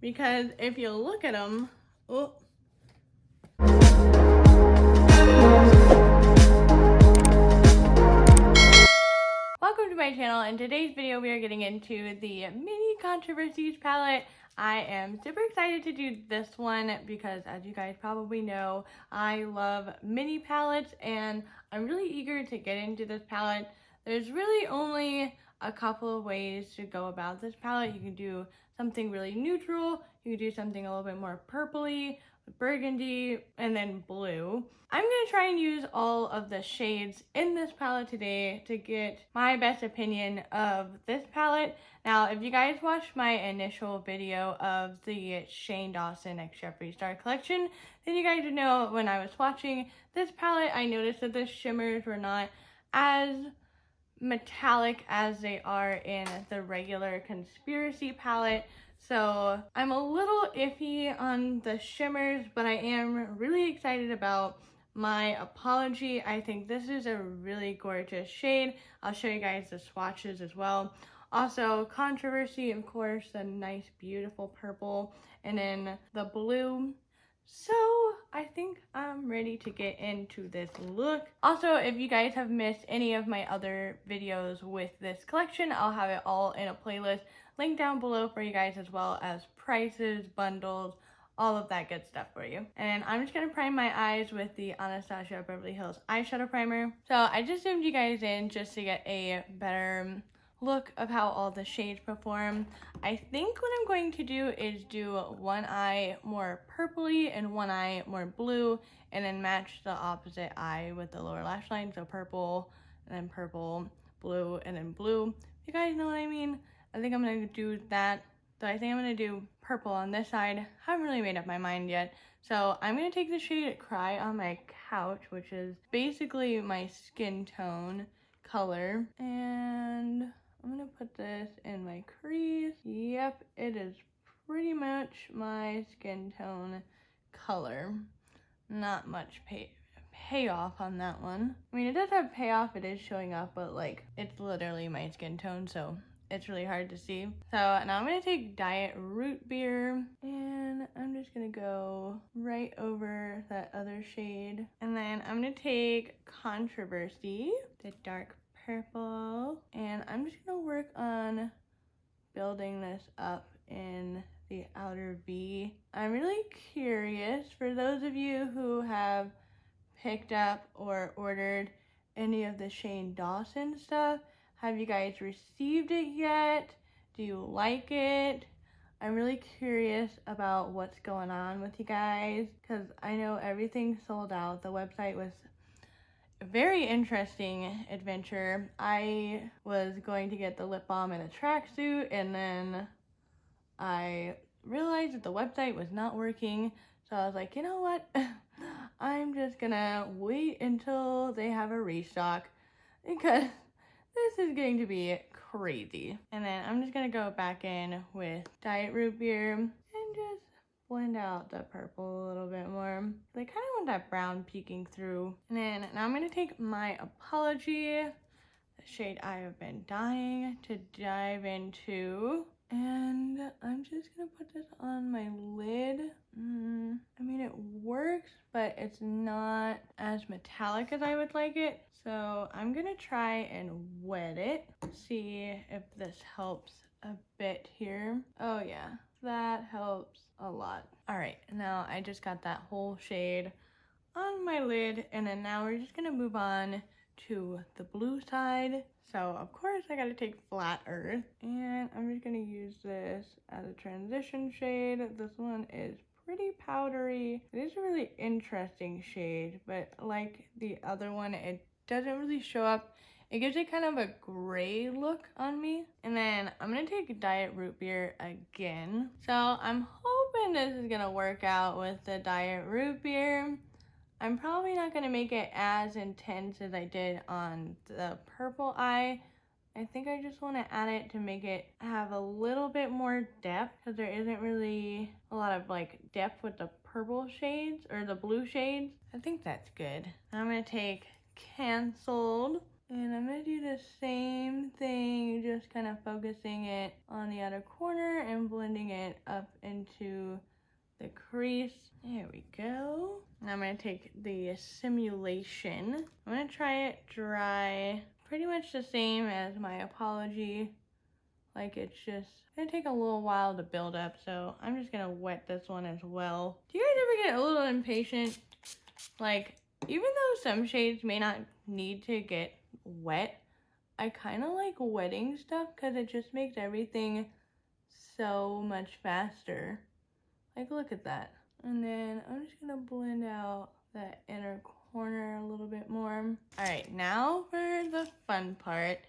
because if you look at them, oh. Welcome to my channel. In today's video, we are getting into the mini controversies palette. I am super excited to do this one because, as you guys probably know, I love mini palettes and I'm really eager to get into this palette. There's really only a couple of ways to go about this palette. You can do something really neutral, you can do something a little bit more purpley, burgundy, and then blue. I'm going to try and use all of the shades in this palette today to get my best opinion of this palette. Now, if you guys watched my initial video of the Shane Dawson x Jeffree Star collection, then you guys would know when I was swatching this palette, I noticed that the shimmers were not as metallic as they are in the regular Conspiracy palette. So I'm a little iffy on the shimmers, but I am really excited about my Apology. I think this is a really gorgeous shade. I'll show you guys the swatches as well. Also, Controversy, of course, the nice, beautiful purple, and then the blue. So I think I'm ready to get into this look. Also, if you guys have missed any of my other videos with this collection, I'll have it all in a playlist linked down below for you guys, as well as prices, bundles, all of that good stuff for you. And I'm just gonna prime my eyes with the Anastasia Beverly Hills eyeshadow primer. So I just zoomed you guys in just to get a better look of how all the shades perform. I think what I'm going to do is do one eye more purpley and one eye more blue, and then match the opposite eye with the lower lash line. So purple, and then purple, blue, and then blue. You guys know what I mean? I think I'm gonna do that. So I think I'm gonna do purple on this side. Haven't really made up my mind yet. So I'm gonna take the shade Cry on My Couch, which is basically my skin tone color, and I'm gonna put this in my crease. Yep, it is pretty much my skin tone color. Not much payoff on that one. I mean, it does have payoff, it is showing up, but like, it's literally my skin tone, so it's really hard to see. So now I'm gonna take Diet Root Beer, and I'm just gonna go right over that other shade. And then I'm gonna take Controversy, the dark purple, and I'm just gonna work on building this up in the outer V. I'm really curious, for those of you who have picked up or ordered any of the Shane Dawson stuff, have you guys received it yet? Do you like it? I'm really curious about what's going on with you guys, because I know everything sold out. The website was a very interesting adventure. I was going to get the lip balm in a tracksuit, and then I realized that the website was not working. So I was like, you know what? I'm just gonna wait until they have a restock, because this is going to be crazy. And then I'm just gonna go back in with Diet Root Beer and just blend out the purple a little bit more. I kind of want that brown peeking through. And then now I'm gonna take my Apology, the shade I have been dying to dive into, and I'm just gonna put this on my lid. I mean, it works, but it's not as metallic as I would like it. So I'm gonna try and wet it, see if this helps a bit here. Oh yeah, that helps a lot. All right, now I just got that whole shade on my lid, and then now we're just gonna move on to the blue side. So of course I gotta take Flat Earth, and I'm just gonna use this as a transition shade. This one is pretty powdery. It is a really interesting shade, but like the other one, it doesn't really show up. It gives it kind of a gray look on me. And then I'm gonna take Diet Root Beer again. So I'm hoping this is gonna work out with the Diet Root Beer. I'm probably not gonna make it as intense as I did on the purple eye. I think I just want to add it to make it have a little bit more depth, because there isn't really a lot of like depth with the purple shades or the blue shades. I think that's good. I'm gonna take Canceled, And I'm gonna do the same thing, just kind of focusing it on the outer corner and blending it up into the crease. There we go. Now I'm gonna take the simulation. I'm gonna try it dry, pretty much the same as my apology. Like, it's just gonna take a little while to build up, so I'm just gonna wet this one as well. Do you guys ever get a little impatient? Like, even though some shades may not need to get wet, I kind of like wetting stuff because it just makes everything so much faster. Like, look at that. And then I'm just gonna blend out that inner corner a little bit more. All right, now for the fun part.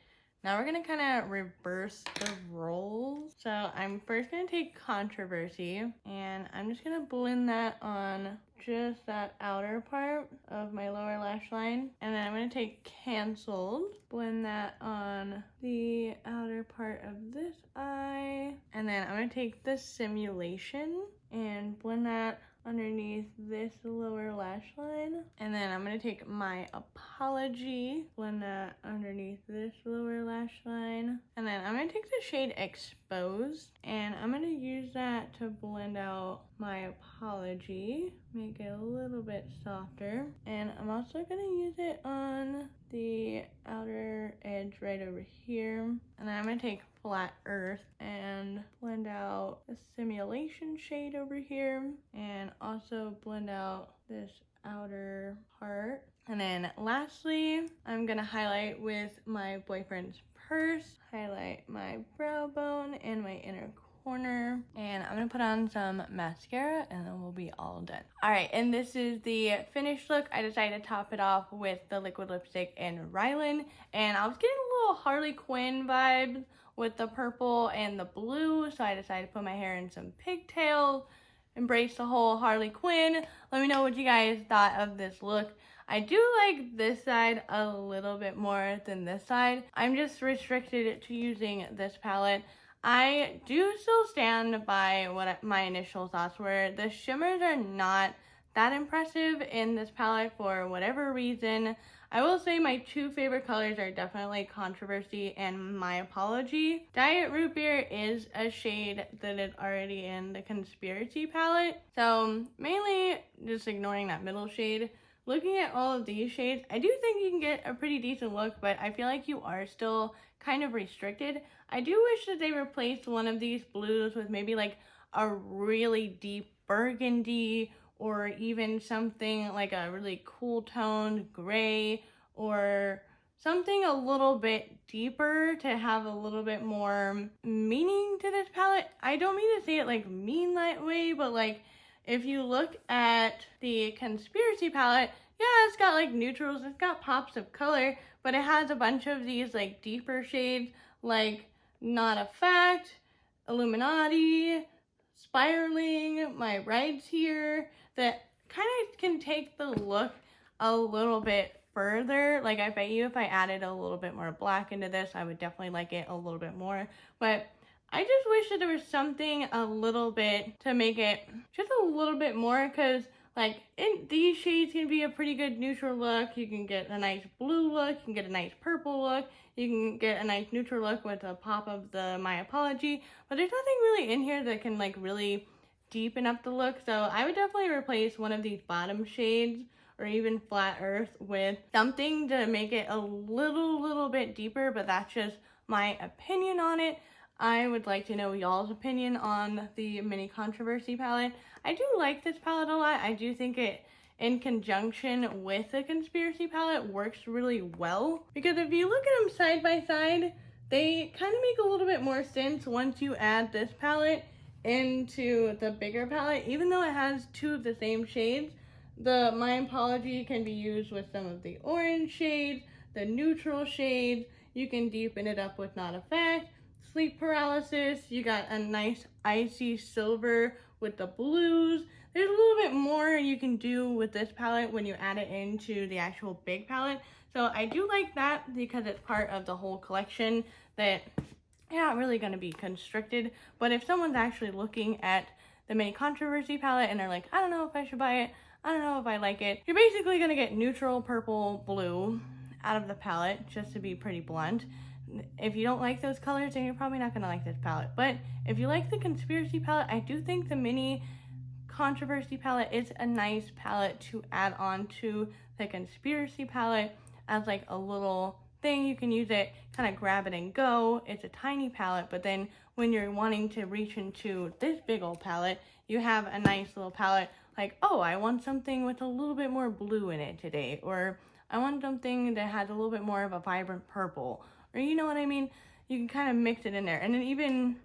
Now we're gonna kind of reverse the roles. So I'm first gonna take Controversy, and I'm just gonna blend that on just that outer part of my lower lash line. And then I'm gonna take Canceled, blend that on the outer part of this eye. And then I'm gonna take the Simulation and blend that underneath this lower lash line. And then I'm gonna take my Apology, blend that underneath this lower lash line. And then I'm gonna take the shade Exposed, and I'm gonna use that to blend out my Apology, make it a little bit softer. And I'm also gonna use it on the outer edge right over here. And then I'm gonna take Flat Earth and blend out the Simulation shade over here, and also blend out this outer part. And then lastly, I'm gonna highlight with my Boyfriend's Purse, highlight my brow bone and my inner corner, and I'm gonna put on some mascara and then we'll be all done. All right, and this is the finished look. I decided to top it off with the liquid lipstick and Ryland, and I was getting a little Harley Quinn vibes with the purple and the blue, so I decided to put my hair in some pigtails, embrace the whole Harley Quinn. Let me know what you guys thought of this look. I do like this side a little bit more than this side. I'm just restricted to using this palette. I do still stand by what my initial thoughts were. The shimmers are not that impressive in this palette for whatever reason. I will say my two favorite colors are definitely Controversy and My Apology. Diet Root Beer is a shade that is already in the Conspiracy palette, so mainly just ignoring that middle shade. Looking at all of these shades, I do think you can get a pretty decent look, but I feel like you are still kind of restricted. I do wish that they replaced one of these blues with maybe like a really deep burgundy, or even something like a really cool toned gray, or something a little bit deeper to have a little bit more meaning to this palette. I don't mean to say it like mean that way, but like if you look at the Conspiracy palette, yeah, it's got like neutrals, it's got pops of color, but it has a bunch of these like deeper shades like Not a Fact, Illuminati, Spiraling, My Rides Here, that kind of can take the look a little bit further. Like, I bet you if I added a little bit more black into this, I would definitely like it a little bit more. But I just wish that there was something a little bit to make it just a little bit more, because like these shades can be a pretty good neutral look. You can get a nice blue look, you can get a nice purple look, you can get a nice neutral look with a pop of the My Apology, but there's nothing really in here that can like really deepen up the look. So I would definitely replace one of these bottom shades or even Flat Earth with something to make it a little bit deeper, but that's just my opinion on it. I would like to know y'all's opinion on the Mini Controversy palette. I do like this palette a lot. I do think it, in conjunction with the Conspiracy palette, works really well. Because if you look at them side by side, they kind of make a little bit more sense once you add this palette into the bigger palette. Even though it has two of the same shades, the My Apology can be used with some of the orange shades, the neutral shades. You can deepen it up with Not a Fact. Sleep Paralysis, you got a nice icy silver with the blues. There's a little bit more you can do with this palette when you add it into the actual big palette. So I do like that because it's part of the whole collection that you're not really going to be constricted. But if someone's actually looking at the Mini Controversy palette and they're like, I don't know if I should buy it, I don't know if I like it, you're basically going to get neutral, purple, blue out of the palette, just to be pretty blunt. If you don't like those colors, then you're probably not going to like this palette. But if you like the Conspiracy palette, I do think the Mini Controversy palette is a nice palette to add on to the Conspiracy palette as like a little thing. You can use it, kind of grab it and go. It's a tiny palette, but then when you're wanting to reach into this big old palette, you have a nice little palette like, oh, I want something with a little bit more blue in it today, or I want something that has a little bit more of a vibrant purple, or you know what I mean? You can kind of mix it in there. And then even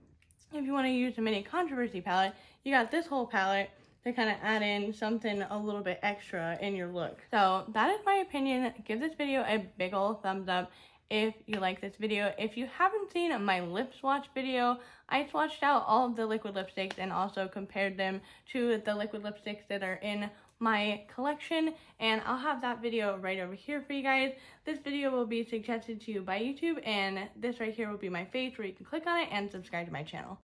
if you want to use the Mini Controversy palette, you got this whole palette to kind of add in something a little bit extra in your look. So that is my opinion. Give this video a big old thumbs up if you like this video. If you haven't seen my lip swatch video, I swatched out all of the liquid lipsticks and also compared them to the liquid lipsticks that are in my collection, and I'll have that video right over here for you guys. This video will be suggested to you by YouTube, and this right here will be my face where you can click on it and subscribe to my channel.